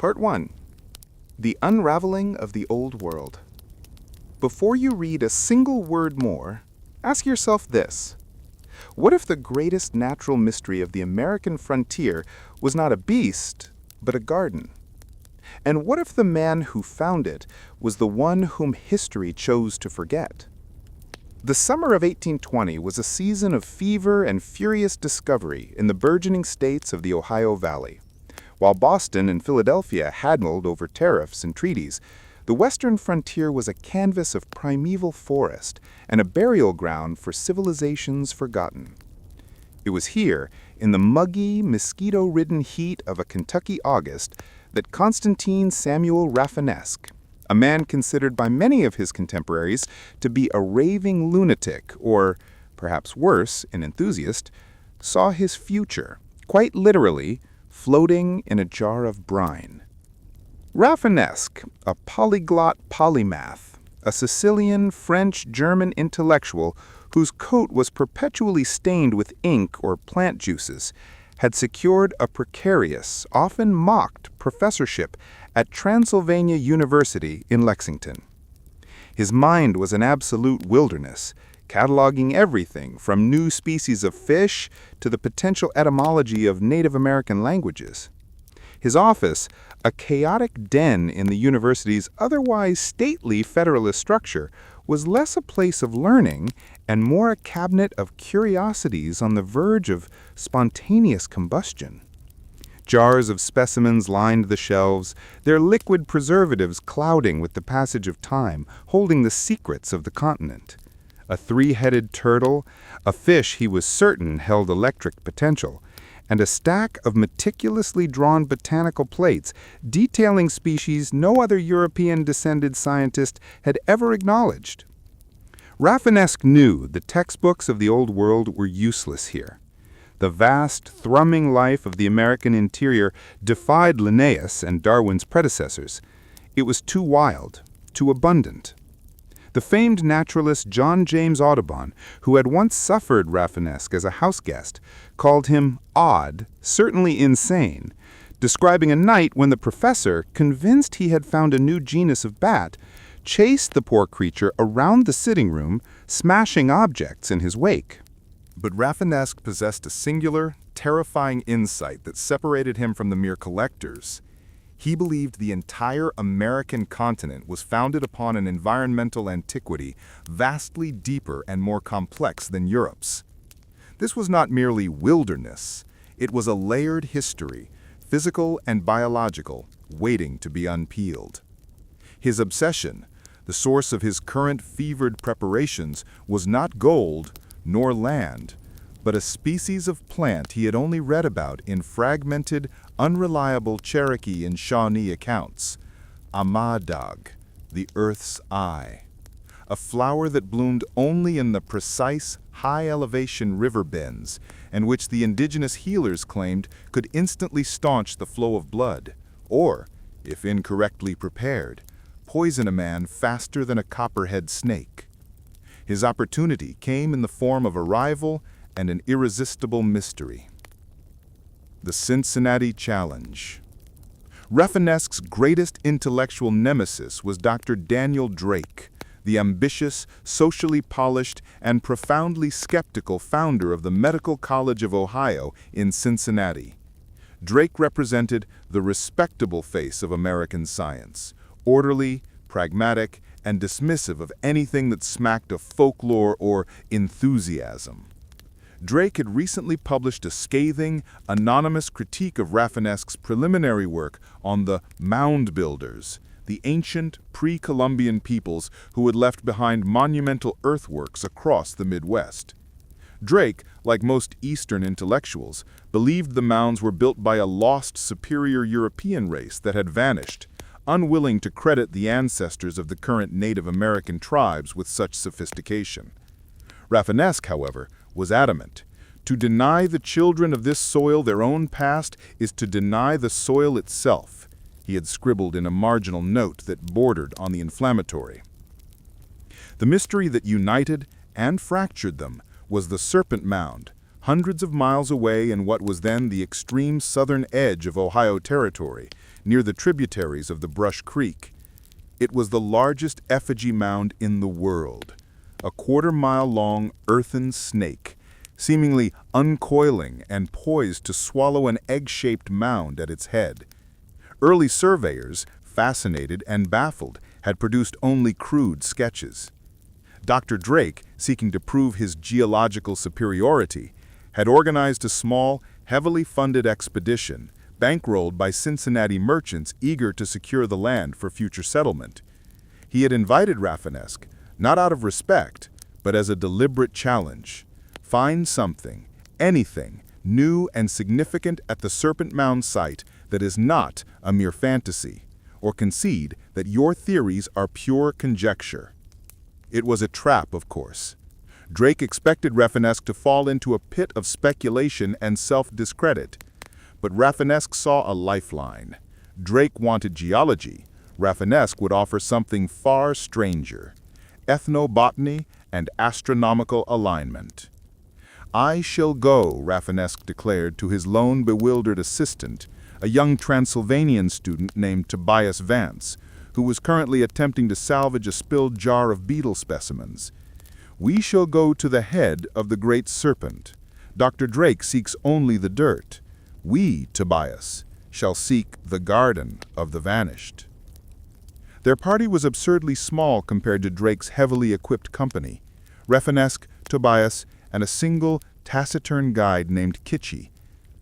Part 1. The Unraveling of the Old World. Before you read a single word more, ask yourself this. What if the greatest natural mystery of the American frontier was not a beast, but a garden? And what if the man who found it was the one whom history chose to forget? The summer of 1820 was a season of fever and furious discovery in the burgeoning states of the Ohio Valley. While Boston and Philadelphia haggled over tariffs and treaties, the western frontier was a canvas of primeval forest and a burial ground for civilizations forgotten. It was here, in the muggy, mosquito-ridden heat of a Kentucky August, that Constantine Samuel Rafinesque, a man considered by many of his contemporaries to be a raving lunatic or, perhaps worse, an enthusiast, saw his future, quite literally, floating in a jar of brine. Rafinesque, a polyglot polymath, a Sicilian, French, German intellectual whose coat was perpetually stained with ink or plant juices, had secured a precarious, often mocked professorship at Transylvania University in Lexington. His mind was an absolute wilderness, cataloging everything from new species of fish to the potential etymology of Native American languages. His office, a chaotic den in the university's otherwise stately Federalist structure, was less a place of learning and more a cabinet of curiosities on the verge of spontaneous combustion. Jars of specimens lined the shelves, their liquid preservatives clouding with the passage of time, holding the secrets of the continent. A three-headed turtle, a fish he was certain held electric potential, and a stack of meticulously drawn botanical plates detailing species no other European-descended scientist had ever acknowledged. Rafinesque knew the textbooks of the Old World were useless here. The vast, thrumming life of the American interior defied Linnaeus and Darwin's predecessors. It was too wild, too abundant. The famed naturalist John James Audubon, who had once suffered Rafinesque as a house guest, called him odd, certainly insane, describing a night when the professor, convinced he had found a new genus of bat, chased the poor creature around the sitting room, smashing objects in his wake. But Rafinesque possessed a singular, terrifying insight that separated him from the mere collectors. He believed the entire American continent was founded upon an environmental antiquity vastly deeper and more complex than Europe's. This was not merely wilderness. It was a layered history, physical and biological, waiting to be unpeeled. His obsession, the source of his current fevered preparations, was not gold nor land, but a species of plant he had only read about in fragmented, unreliable Cherokee and Shawnee accounts. Amadag, the earth's eye. A flower that bloomed only in the precise, high-elevation river bends, and which the indigenous healers claimed could instantly staunch the flow of blood, or, if incorrectly prepared, poison a man faster than a copperhead snake. His opportunity came in the form of a rival and an irresistible mystery. The Cincinnati Challenge. Rafinesque's greatest intellectual nemesis was Dr. Daniel Drake, the ambitious, socially polished, and profoundly skeptical founder of the Medical College of Ohio in Cincinnati. Drake represented the respectable face of American science, orderly, pragmatic, and dismissive of anything that smacked of folklore or enthusiasm. Drake had recently published a scathing, anonymous critique of Rafinesque's preliminary work on the Mound Builders, the ancient, pre-Columbian peoples who had left behind monumental earthworks across the Midwest. Drake, like most Eastern intellectuals, believed the mounds were built by a lost superior European race that had vanished, unwilling to credit the ancestors of the current Native American tribes with such sophistication. Rafinesque, however, was adamant. To deny the children of this soil their own past is to deny the soil itself, he had scribbled in a marginal note that bordered on the inflammatory. The mystery that united and fractured them was the Serpent Mound, hundreds of miles away in what was then the extreme southern edge of Ohio Territory, near the tributaries of the Brush Creek. It was the largest effigy mound in the world, a quarter-mile-long earthen snake, seemingly uncoiling and poised to swallow an egg-shaped mound at its head. Early surveyors, fascinated and baffled, had produced only crude sketches. Dr. Drake, seeking to prove his geological superiority, had organized a small, heavily funded expedition, bankrolled by Cincinnati merchants eager to secure the land for future settlement. He had invited Rafinesque, not out of respect, but as a deliberate challenge. Find something, anything, new and significant at the Serpent Mound site that is not a mere fantasy, or concede that your theories are pure conjecture. It was a trap, of course. Drake expected Rafinesque to fall into a pit of speculation and self-discredit. But Rafinesque saw a lifeline. Drake wanted geology. Rafinesque would offer something far stranger: ethnobotany and astronomical alignment. "I shall go," Rafinesque declared to his lone, bewildered assistant, a young Transylvanian student named Tobias Vance, who was currently attempting to salvage a spilled jar of beetle specimens. "We shall go to the head of the great serpent. Dr. Drake seeks only the dirt. We, Tobias, shall seek the garden of the vanished." Their party was absurdly small compared to Drake's heavily equipped company: Rafinesque, Tobias, and a single, taciturn guide named Kitchi,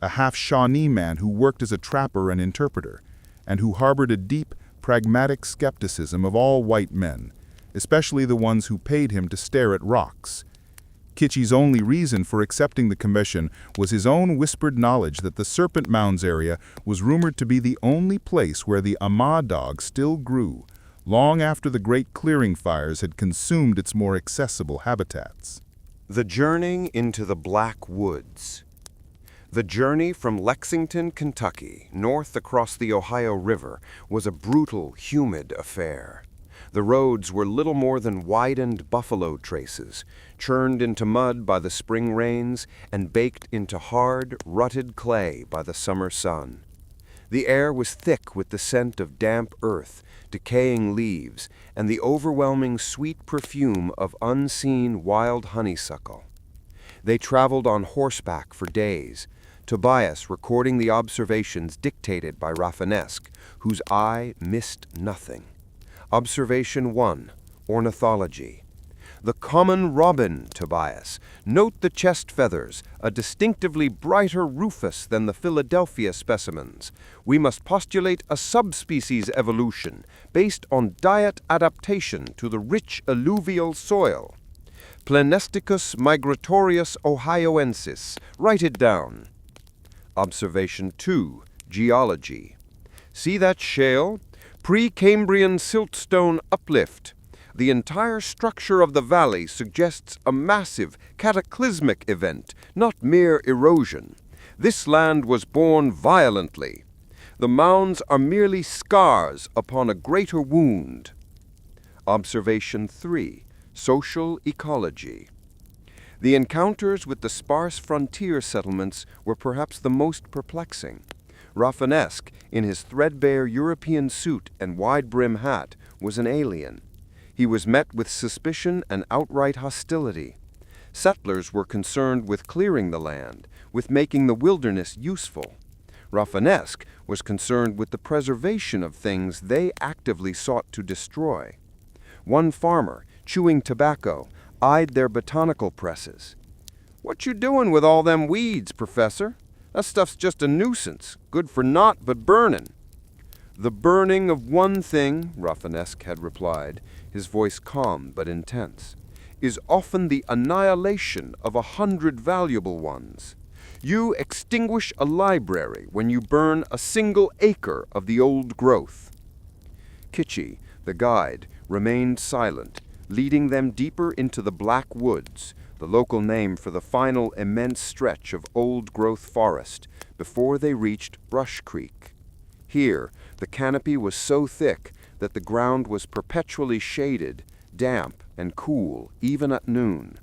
a half-Shawnee man who worked as a trapper and interpreter, and who harbored a deep, pragmatic skepticism of all white men, especially the ones who paid him to stare at rocks. Kitchi's only reason for accepting the commission was his own whispered knowledge that the Serpent Mounds area was rumored to be the only place where the Ama dog still grew, long after the great clearing fires had consumed its more accessible habitats. The journey into the Black Woods. The journey from Lexington, Kentucky, north across the Ohio River, was a brutal, humid affair. The roads were little more than widened buffalo traces, churned into mud by the spring rains and baked into hard, rutted clay by the summer sun. The air was thick with the scent of damp earth, decaying leaves, and the overwhelming sweet perfume of unseen wild honeysuckle. They traveled on horseback for days, Tobias recording the observations dictated by Rafinesque, whose eye missed nothing. Observation 1. Ornithology. "The common robin, Tobias. Note the chest feathers, a distinctively brighter rufous than the Philadelphia specimens. We must postulate a subspecies evolution based on diet adaptation to the rich alluvial soil. Plenisticus migratorius ohioensis. Write it down." Observation 2. Geology. "See that shale? Precambrian siltstone uplift. The entire structure of the valley suggests a massive, cataclysmic event, not mere erosion. This land was born violently. The mounds are merely scars upon a greater wound." Observation 3. Social ecology. The encounters with the sparse frontier settlements were perhaps the most perplexing. Rafinesque, in his threadbare European suit and wide-brim hat, was an alien. He was met with suspicion and outright hostility. Settlers were concerned with clearing the land, with making the wilderness useful. Rafinesque was concerned with the preservation of things they actively sought to destroy. One farmer, chewing tobacco, eyed their botanical presses. "What you doing with all them weeds, Professor? That stuff's just a nuisance, good for naught but burning." "The burning of one thing," Rafinesque had replied, his voice calm but intense, "is often the annihilation of 100 valuable ones. You extinguish a library when you burn a single acre of the old growth." Kitchi, the guide, remained silent, leading them deeper into the Black Woods, the local name for the final immense stretch of old-growth forest, before they reached Brush Creek. Here, the canopy was so thick that the ground was perpetually shaded, damp and cool, even at noon.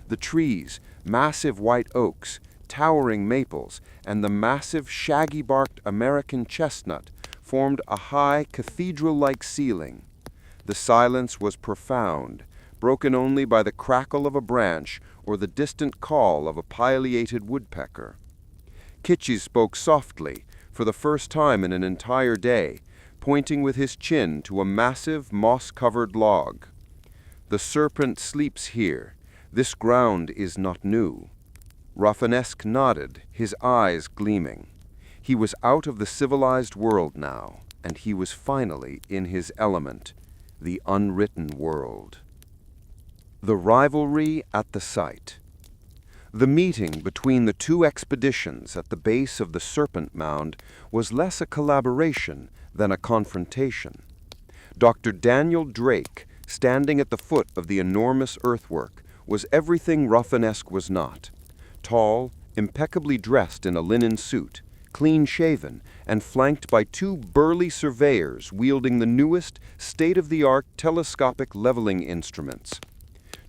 The trees, massive white oaks, towering maples, and the massive shaggy-barked American chestnut formed a high, cathedral-like ceiling. The silence was profound, broken only by the crackle of a branch or the distant call of a pileated woodpecker. Kitchi spoke softly, for the first time in an entire day, pointing with his chin to a massive, moss-covered log. "The serpent sleeps here. This ground is not new." Rafinesque nodded, his eyes gleaming. He was out of the civilized world now, and he was finally in his element, the unwritten world. The rivalry at the site. The meeting between the two expeditions at the base of the Serpent Mound was less a collaboration than a confrontation. Dr. Daniel Drake, standing at the foot of the enormous earthwork, was everything Rafinesque was not. Tall, impeccably dressed in a linen suit, clean-shaven, and flanked by two burly surveyors wielding the newest, state-of-the-art telescopic leveling instruments.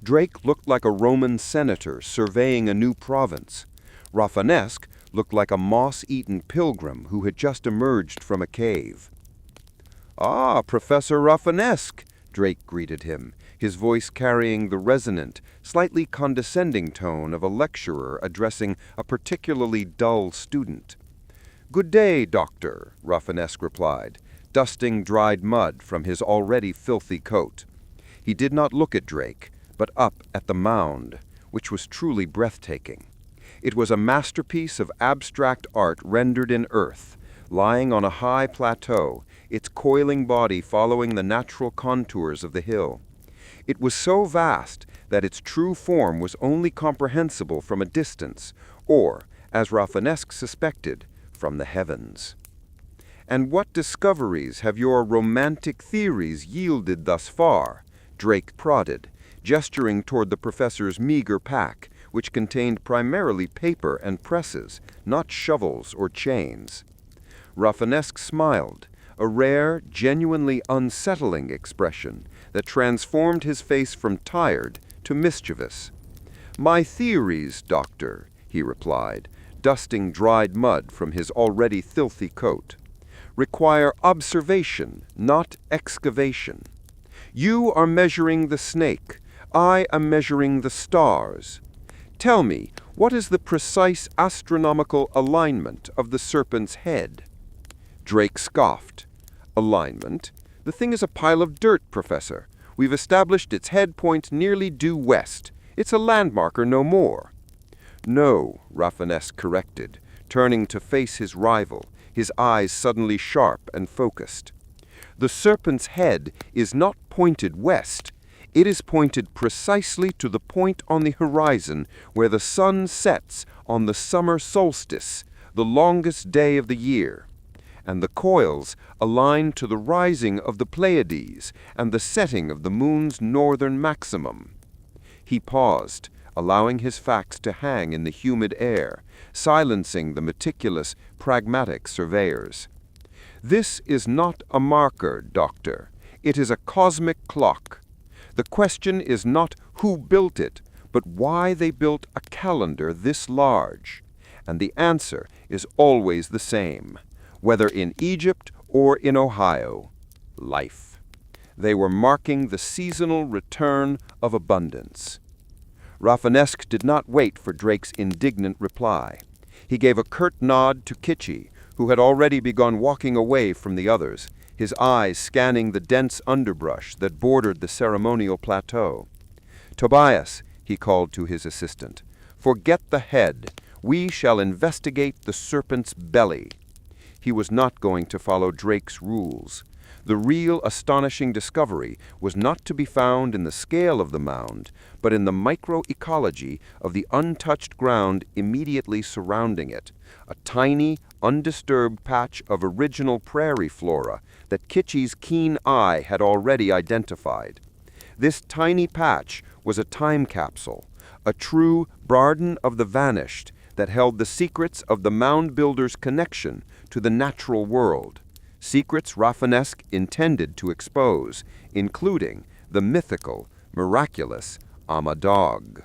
Drake looked like a Roman senator surveying a new province. Rafinesque looked like a moss-eaten pilgrim who had just emerged from a cave. "Ah, Professor Rafinesque," Drake greeted him, his voice carrying the resonant, slightly condescending tone of a lecturer addressing a particularly dull student. "Good day, Doctor," Rafinesque replied, dusting dried mud from his already filthy coat. He did not look at Drake, but up at the mound, which was truly breathtaking. It was a masterpiece of abstract art rendered in earth, lying on a high plateau, its coiling body following the natural contours of the hill. It was so vast that its true form was only comprehensible from a distance, or, as Rafinesque suspected, from the heavens. "And what discoveries have your romantic theories yielded thus far?" Drake prodded, gesturing toward the professor's meager pack, which contained primarily paper and presses, not shovels or chains. Rafinesque smiled, a rare, genuinely unsettling expression that transformed his face from tired to mischievous. "My theories, Doctor," he replied, dusting dried mud from his already filthy coat, "require observation, not excavation. You are measuring the snake. I am measuring the stars. Tell me, what is the precise astronomical alignment of the serpent's head?" Drake scoffed. "Alignment? The thing is a pile of dirt, Professor. We've established its head point nearly due west. It's a landmarker, no more." "No," Rafinesque corrected, turning to face his rival, his eyes suddenly sharp and focused. "The serpent's head is not pointed west. It is pointed precisely to the point on the horizon where the sun sets on the summer solstice, the longest day of the year, and the coils align to the rising of the Pleiades and the setting of the moon's northern maximum." He paused, allowing his facts to hang in the humid air, silencing the meticulous, pragmatic surveyors. "This is not a marker, Doctor. It is a cosmic clock. The question is not who built it, but why they built a calendar this large. And the answer is always the same, whether in Egypt or in Ohio: life. They were marking the seasonal return of abundance." Rafinesque did not wait for Drake's indignant reply. He gave a curt nod to Kitchi, who had already begun walking away from the others, his eyes scanning the dense underbrush that bordered the ceremonial plateau. "Tobias," he called to his assistant, "forget the head. We shall investigate the serpent's belly." He was not going to follow Drake's rules. The real astonishing discovery was not to be found in the scale of the mound, but in the microecology of the untouched ground immediately surrounding it, a tiny, undisturbed patch of original prairie flora that Kitchi's keen eye had already identified. This tiny patch was a time capsule, a true Barden of the Vanished that held the secrets of the mound builder's connection to the natural world, secrets Rafinesque intended to expose, including the mythical, miraculous Amadog.